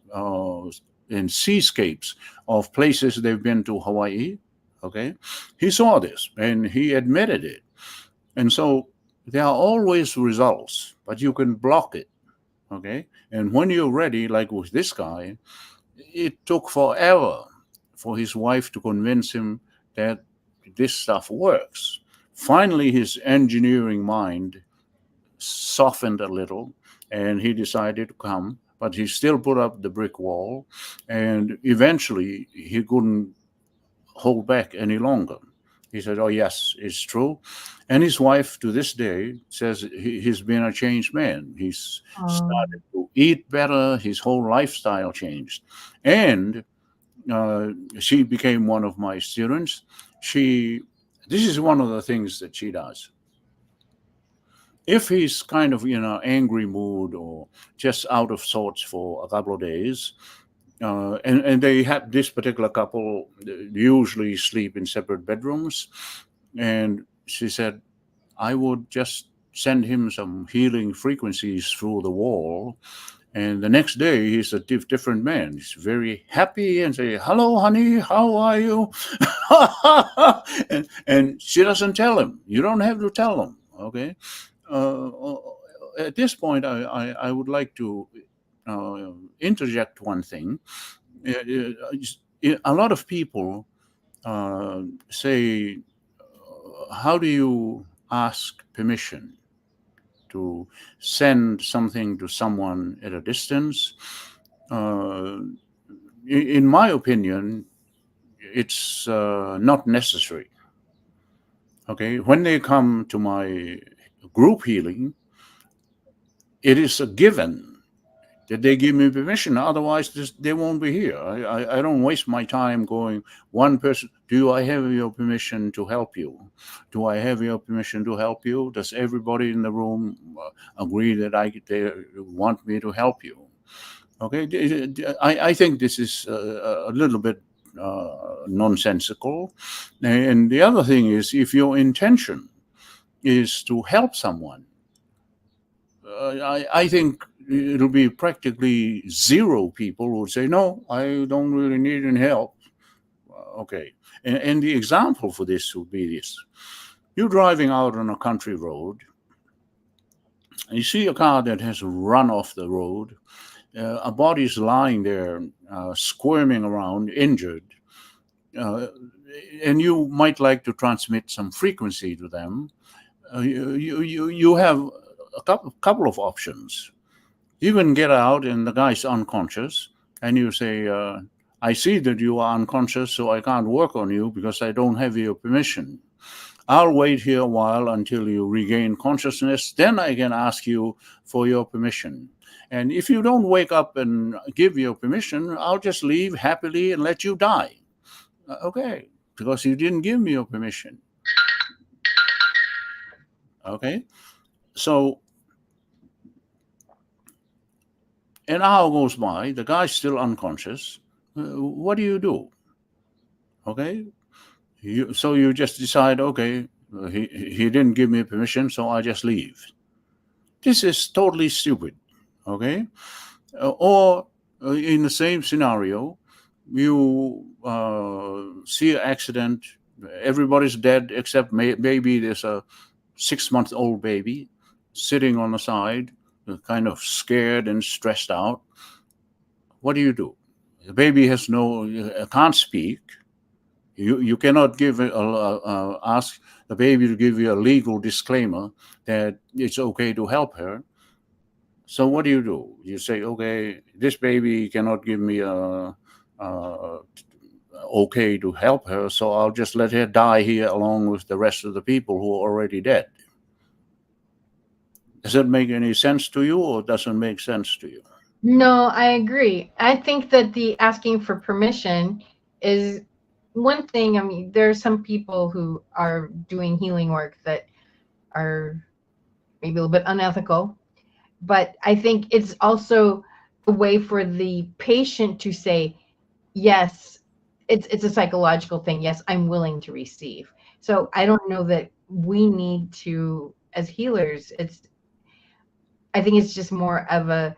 in seascapes of places they've been to Hawaii. Okay, he saw this and he admitted it, and so there are always results, but you can block it. Okay, and when you're ready, like with this guy, it took forever for his wife to convince him that this stuff works. Finally, his engineering mind softened a little and he decided to come, but he still put up the brick wall, and eventually he couldn't hold back any longer. He said, "Oh, yes, it's true." And his wife to this day says he's been a changed man. He's started Um, to eat better, his whole lifestyle changed. And uh, she became one of my students. She, this is one of the things that she does. If he's kind of in an angry mood or just out of sorts for a couple of days, and they had this particular couple usually sleep in separate bedrooms, and she said I would just send him some healing frequencies through the wall, and the next day he's a different man. He's very happy and say, "Hello, honey, how are you?" And she doesn't tell him. You don't have to tell him. Okay. Uh, at this point, I would like to interject one thing. A lot of people say, "How do you ask permission to send something to someone at a distance?" Uh, in my opinion, it's not necessary. Okay, when they come to my group healing, it is a given that they give me permission. Otherwise, they won't be here. I don't waste my time going one person. Do I have your permission to help you? Do I have your permission to help you? Does everybody in the room agree that they want me to help you? Okay, I think this is a little bit nonsensical. And the other thing is, if your intention is to help someone, I think it'll be practically zero people who would say, "No, I don't really need any help." Okay. And the example for this would be this: you're driving out on a country road, and you see a car that has run off the road, a body's lying there, squirming around, injured. Uh, and you might like to transmit some frequency to them. You have a couple of options. You can get out and the guy's unconscious, and you say, "I see that you are unconscious, so I can't work on you because I don't have your permission. I'll wait here a while until you regain consciousness, then I can ask you for your permission. And if you don't wake up and give your permission, I'll just leave happily and let you die." Okay, because you didn't give me your permission. Okay, so an hour goes by, the guy's still unconscious. What do you do? Okay, so you just decide, okay, he didn't give me permission, so I just leave. This is totally stupid. Okay, or in the same scenario, you see an accident, everybody's dead except maybe there's a 6 month old baby sitting on the side, kind of scared and stressed out. What do you do? The baby has no, can't speak. You cannot ask the baby to give you a legal disclaimer that it's okay to help her. So what do? You say, okay, this baby cannot give me a okay to help her, so I'll just let her die here along with the rest of the people who are already dead. Does that make any sense to you, or doesn't make sense to you? no, I agree. I think that the asking for permission is one thing. I mean, there are some people who are doing healing work that are maybe a little bit unethical, but I think it's also a way for the patient to say, yes, it's a psychological thing. Yes, I'm willing to receive. So I don't know that we need to, as healers, it's I think it's just more of a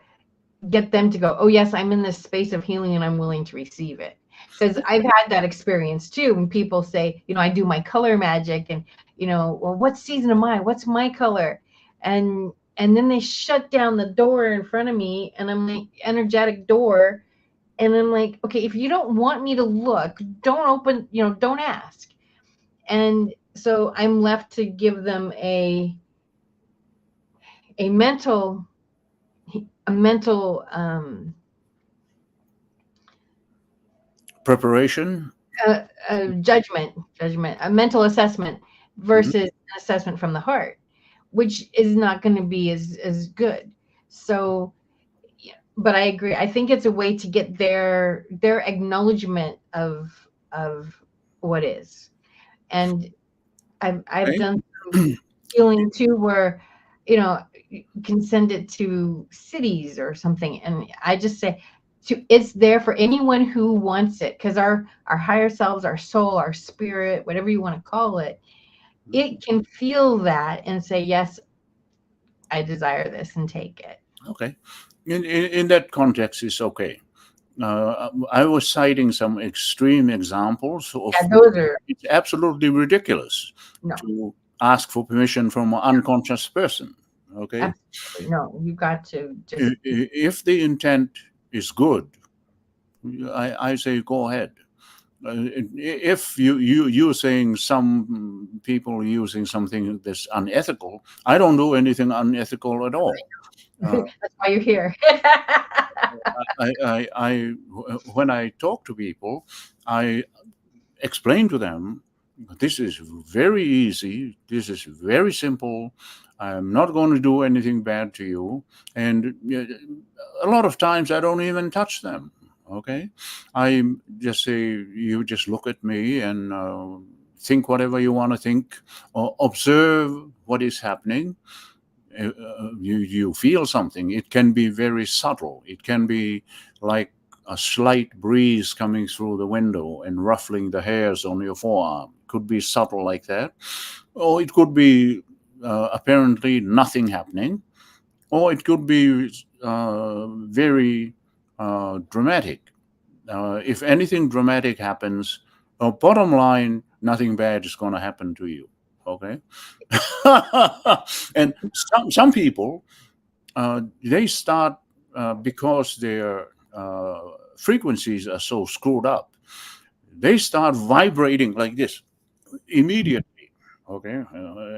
get them to go, oh yes, I'm in this space of healing and I'm willing to receive it. Because I've had that experience too. When people say, I do my color magic, and well, what season am I? What's my color? And then they shut down the door in front of me, and I'm like, energetic door. And I'm like, okay, if you don't want me to look, don't open, don't ask. And so I'm left to give them a mental a mental Preparation. judgment, a mental assessment Mhm. versus an assessment from the heart, which is not going to be as good. So, yeah, but I agree. I think it's a way to get their acknowledgement of what is. And I've Okay. done some healing too, where you can send it to cities or something, and I just say, it's there for anyone who wants it, because our higher selves, our soul, our spirit, whatever you want to call it, it can feel that and say, yes, I desire this, and take it. Okay. In that context, it's okay. I was citing some extreme examples of Yeah, those are it's absolutely ridiculous no, to ask for permission from an unconscious person. Okay. absolutely no. You got to just If the intent is good, I say go ahead. If you're saying some people using something that's unethical, I don't do anything unethical at all. Uh, that's why you're here. when I talk to people, I explain to them, this is very easy, this is very simple. I'm not going to do anything bad to you, and a lot of times I don't even touch them. Okay, I just say, you just look at me and think whatever you want to think, or observe what is happening. You feel something. It can be very subtle. It can be like a slight breeze coming through the window and ruffling the hairs on your forearm. It could be subtle like that, or it could be apparently nothing happening, or it could be very dramatic. If anything dramatic happens, bottom line, nothing bad is going to happen to you. Okay. And some people, they start because their frequencies are so screwed up, they start vibrating like this immediately. Okay,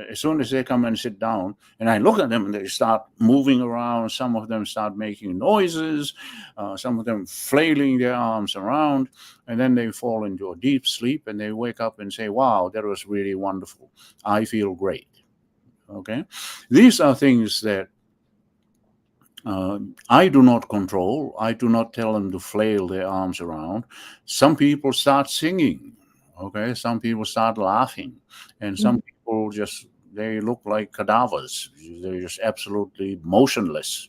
as soon as they come and sit down, and I look at them, and they start moving around. Some of them start making noises, some of them flailing their arms around, and then they fall into a deep sleep, and they wake up and say, "Wow, that was really wonderful. I feel great." Okay, these are things that I do not control. I do not tell them to flail their arms around. Some people start singing. Okay, some people start laughing, and some people just, they look like cadavers. They're just absolutely motionless.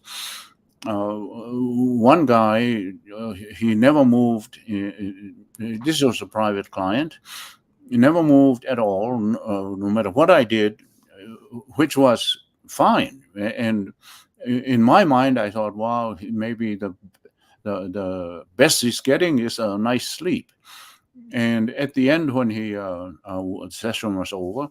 One guy, he never moved. This was a private client. He never moved at all, no matter what I did, which was fine. And in my mind, I thought, wow, maybe the best he's getting is a nice sleep. And at the end, when session was over,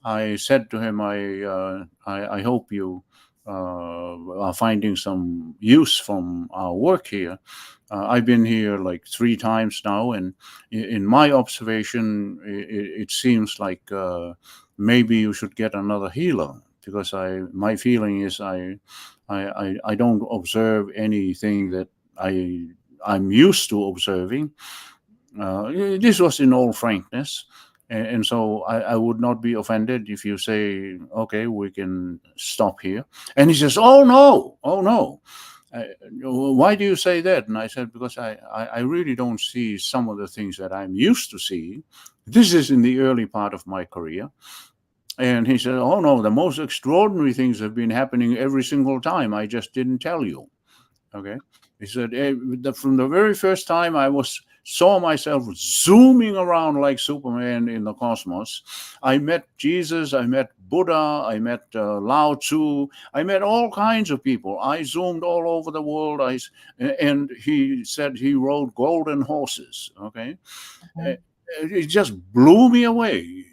I said to him, I hope you are finding some use from our work here. I've been here like 3 times now, and in my observation, it seems like maybe you should get another healer, because my feeling is I don't observe anything that I'm used to observing. This was in all frankness. And so I would not be offended if you say, okay, we can stop here. And he says, oh, no, oh, no. Why do you say that? And I said, because I really don't see some of the things that I'm used to seeing. This is in the early part of my career. And he said, oh, no, the most extraordinary things have been happening every single time. I just didn't tell you. Okay. He said, from the very first time I was saw myself zooming around like Superman in the cosmos. I met Jesus, I met Buddha, I met Lao Tzu, I met all kinds of people. I zoomed all over the world. And he said he rode golden horses. Okay, Mhm. it just blew me away.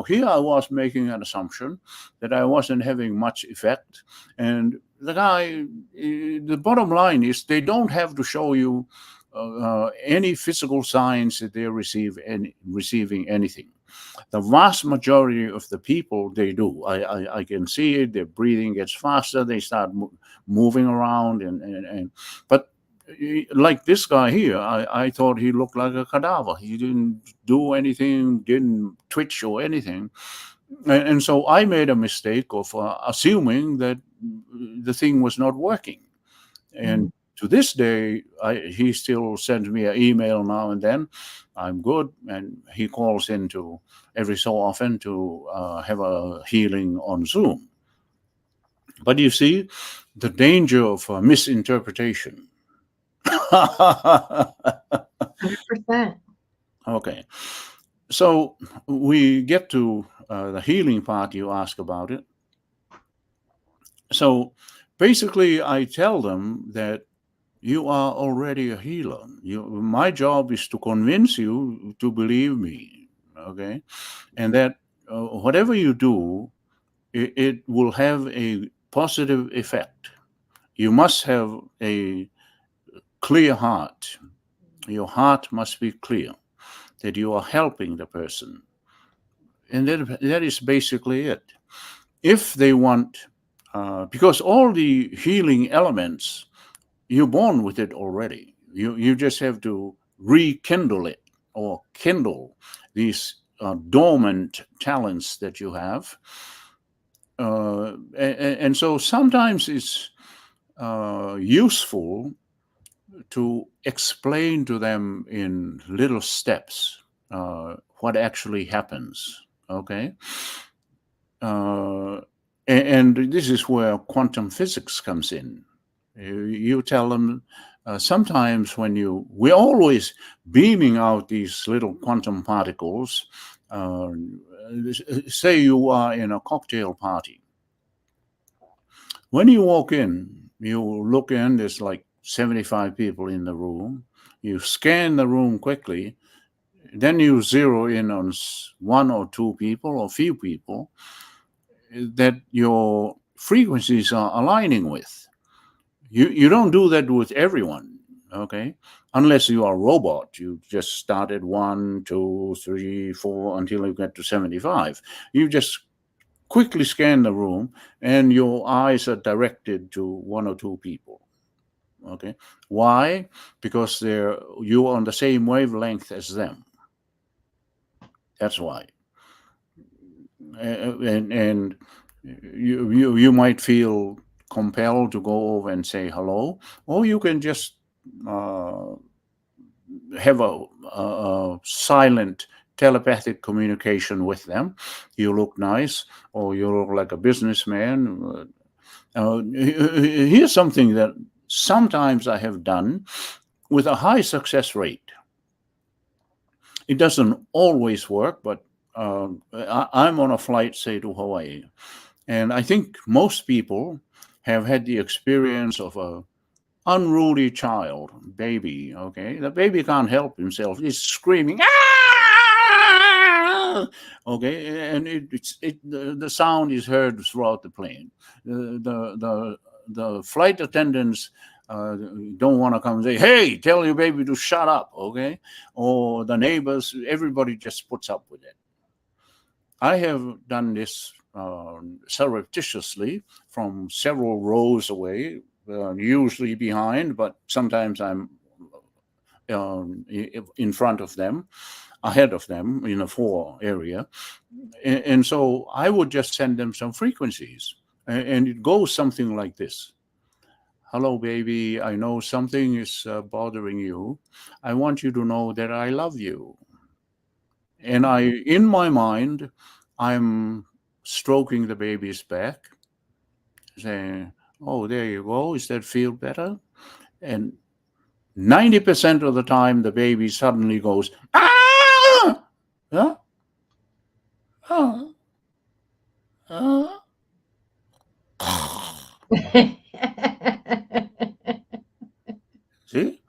Here I was making an assumption that I wasn't having much effect. And the guy, the bottom line is they don't have to show you any physical signs that they're receiving anything. The vast majority of the people, they do. I can see it. Their breathing gets faster. They start moving around. But like this guy here, I thought he looked like a cadaver. He didn't do anything, didn't twitch or anything. And so I made a mistake of assuming that the thing was not working. And Mhm. to this day, he still sends me an email now and then. I'm good, and he calls in to every so often to have a healing on Zoom. But you see, the danger of misinterpretation. 100%. Okay, so we get to the healing part. You ask about it. So basically, I tell them that you are already a healer. My job is to convince you to believe me, okay? And that whatever you do, it will have a positive effect. You must have a clear heart. Your heart must be clear that you are helping the person. And that is basically it. If they want, because all the healing elements, you're born with it already. You just have to rekindle it or kindle these dormant talents that you have. And so sometimes it's useful to explain to them in little steps what actually happens. Okay. Uh, and this is where quantum physics comes in. You tell them sometimes we're always beaming out these little quantum particles. Uh, say you are in a cocktail party. When you walk in, you look in, there's like 75 people in the room. You scan the room quickly, then you zero in on one or two people or few people that your frequencies are aligning with. You don't do that with everyone, okay? Unless you are a robot. You just start at 1, 2, 3, 4 until you get to 75. You just quickly scan the room and your eyes are directed to one or two people. Okay. Why? Because you're on the same wavelength as them. That's why. And you might feel compelled to go over and say hello, or you can just uh, have a silent telepathic communication with them. You look nice, or you look like a businessman. Here's something that sometimes I have done with a high success rate. It doesn't always work, but I'm on a flight, say, to Hawaii. And I think most people have had the experience of a unruly child, baby, okay? The baby can't help himself. He's screaming, ah! Okay, and the sound is heard throughout the plane. The flight attendants don't want to come and say, hey, tell your baby to shut up, okay? Or the neighbors, everybody just puts up with it. I have done this surreptitiously from several rows away, usually behind, but sometimes I'm in front of them, ahead of them in a fore area. And so I would just send them some frequencies. And it goes something like this. Hello, baby. I know something is bothering you. I want you to know that I love you. And in my mind, I'm stroking the baby's back, saying, "Oh, there you go. Does that feel better?" And 90% of the time, the baby suddenly goes, ah! Huh? Ah! Ah! See?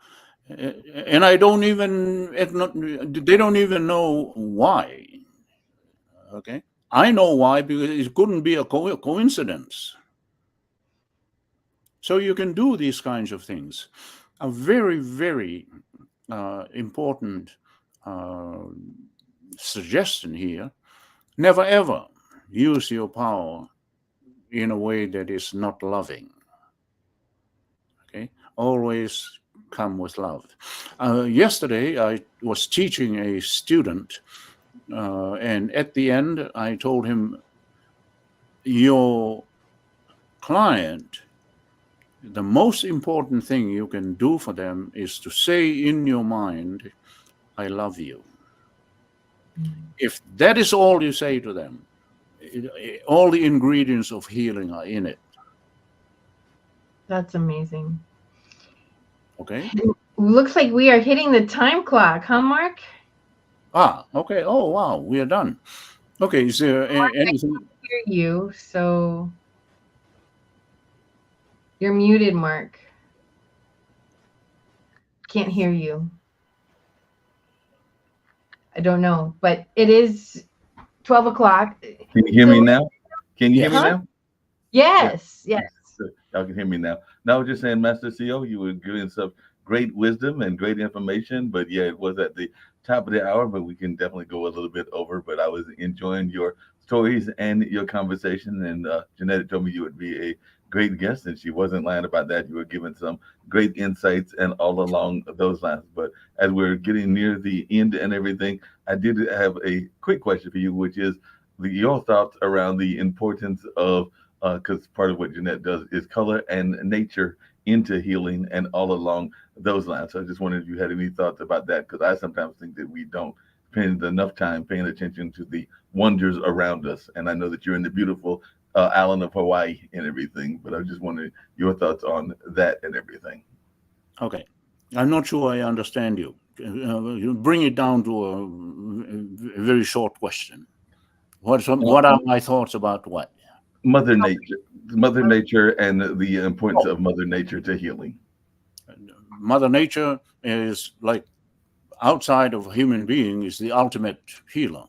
And I don't even, they don't even know why. Okay? I know why, because it couldn't be a coincidence. So you can do these kinds of things. A very, very important suggestion here: never ever use your power in a way that is not loving. Okay, always come with love. Yesterday, I was teaching a student, and at the end, I told him, your client, the most important thing you can do for them is to say in your mind, I love you. If that is all you say to them, all the ingredients of healing are in it. That's amazing. Okay. Looks like we are hitting the time clock, huh, Mark? Okay. Oh, wow. We are done. Okay. Is there anything? Hear you, so you're muted, Mark. Can't hear you. I don't know, but it is 12 o'clock. Can you hear me now? Can you hear me Yes. now? Yes, yes. Y'all can hear me now. Now I was just saying, Master CEO, you were giving some great wisdom and great information, but yeah, it was at the top of the hour, but we can definitely go a little bit over. But I was enjoying your stories and your conversation, and Jeanette told me you would be a great guest, and she wasn't lying about that. You were giving some great insights and all along those lines. But as we're getting near the end and everything, I did have a quick question for you, which is your thoughts around the importance of because part of what Jeanette does is color and nature into healing and all along those lines. So I just wondered if you had any thoughts about that, because I sometimes think that we don't spend enough time paying attention to the wonders around us. And I know that you're in the beautiful island of Hawaii and everything, but I was just wondering your thoughts on that and everything. Okay. I'm not sure I understand you. You bring it down to a very short question. What are my thoughts about what? Mother Nature, and the importance of Mother Nature to healing. Mother Nature is like, outside of a human being, is the ultimate healer.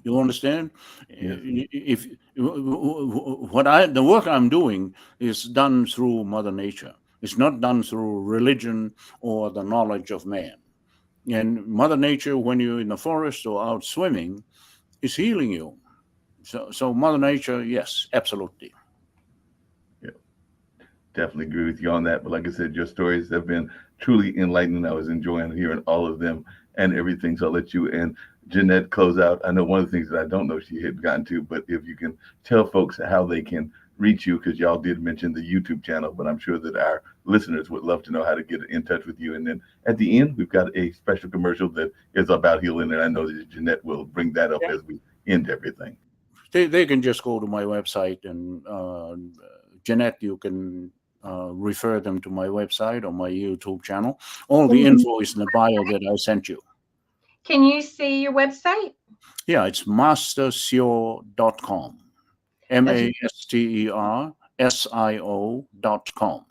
You understand? Yes. If the work I'm doing is done through Mother Nature. It's not done through religion or the knowledge of man. And Mother Nature, when you're in the forest or out swimming, is healing you. So Mother Nature, yes, absolutely. Yeah, definitely agree with you on that. But like I said, your stories have been truly enlightening. I was enjoying hearing all of them and everything. So I'll let you and Jeanette close out. I know one of the things that I don't know she had gotten to, but if you can tell folks how they can reach you, because y'all did mention the YouTube channel, but I'm sure that our listeners would love to know how to get in touch with you. And then at the end, we've got a special commercial that is about healing. And I know that Jeanette will bring that up as we end everything. They can just go to my website, and Jeanette, you can refer them to my website or my YouTube channel. All the info is in the bio that I sent you. Can you say your website? Yeah, it's mastersio.com. mastersio.com.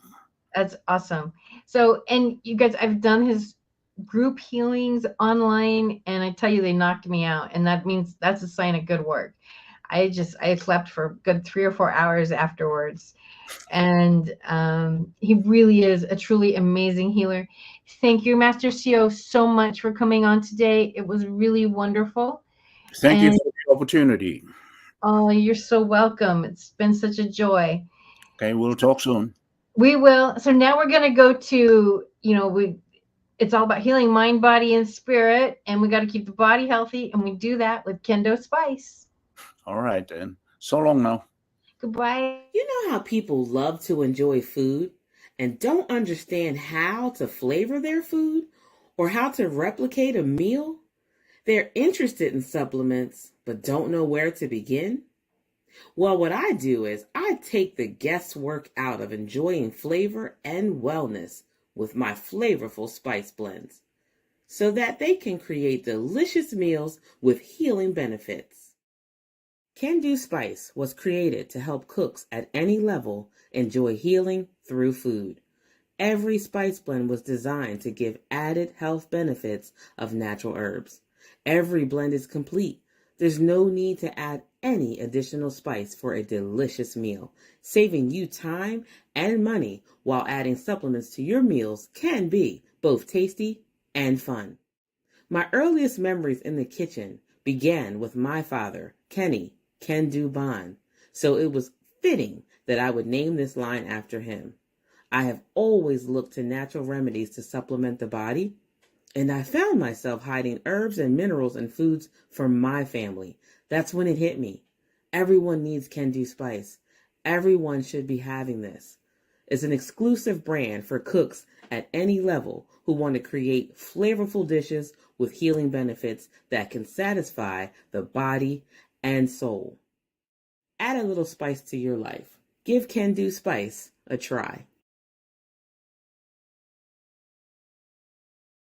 That's awesome. So, and you guys, I've done his group healings online, and I tell you, they knocked me out. And that means that's a sign of good work. I slept for a good 3 or 4 hours afterwards. And he really is a truly amazing healer. Thank you, Master CEO, so much for coming on today. It was really wonderful. Thank you for the opportunity. Oh, you're so welcome. It's been such a joy. Okay, we'll talk soon. We will. So now we're going to go to, it's all about healing mind, body, and spirit. And we got to keep the body healthy. And we do that with Kendo Spice. All right, then. So long now. Goodbye. You know how people love to enjoy food and don't understand how to flavor their food or how to replicate a meal? They're interested in supplements but don't know where to begin. Well, what I do is I take the guesswork out of enjoying flavor and wellness with my flavorful spice blends so that they can create delicious meals with healing benefits. Can Do Spice was created to help cooks at any level enjoy healing through food. Every spice blend was designed to give added health benefits of natural herbs. Every blend is complete. There's no need to add any additional spice for a delicious meal. Saving you time and money while adding supplements to your meals can be both tasty and fun. My earliest memories in the kitchen began with my father, Kenny Can Do Bond, so it was fitting that I would name this line after him. I have always looked to natural remedies to supplement the body, and I found myself hiding herbs and minerals in foods for my family. That's when it hit me. Everyone needs Can Do Spice. Everyone should be having this. It's an exclusive brand for cooks at any level who want to create flavorful dishes with healing benefits that can satisfy the body and soul. Add a little spice to your life. Give Can Do Spice a try.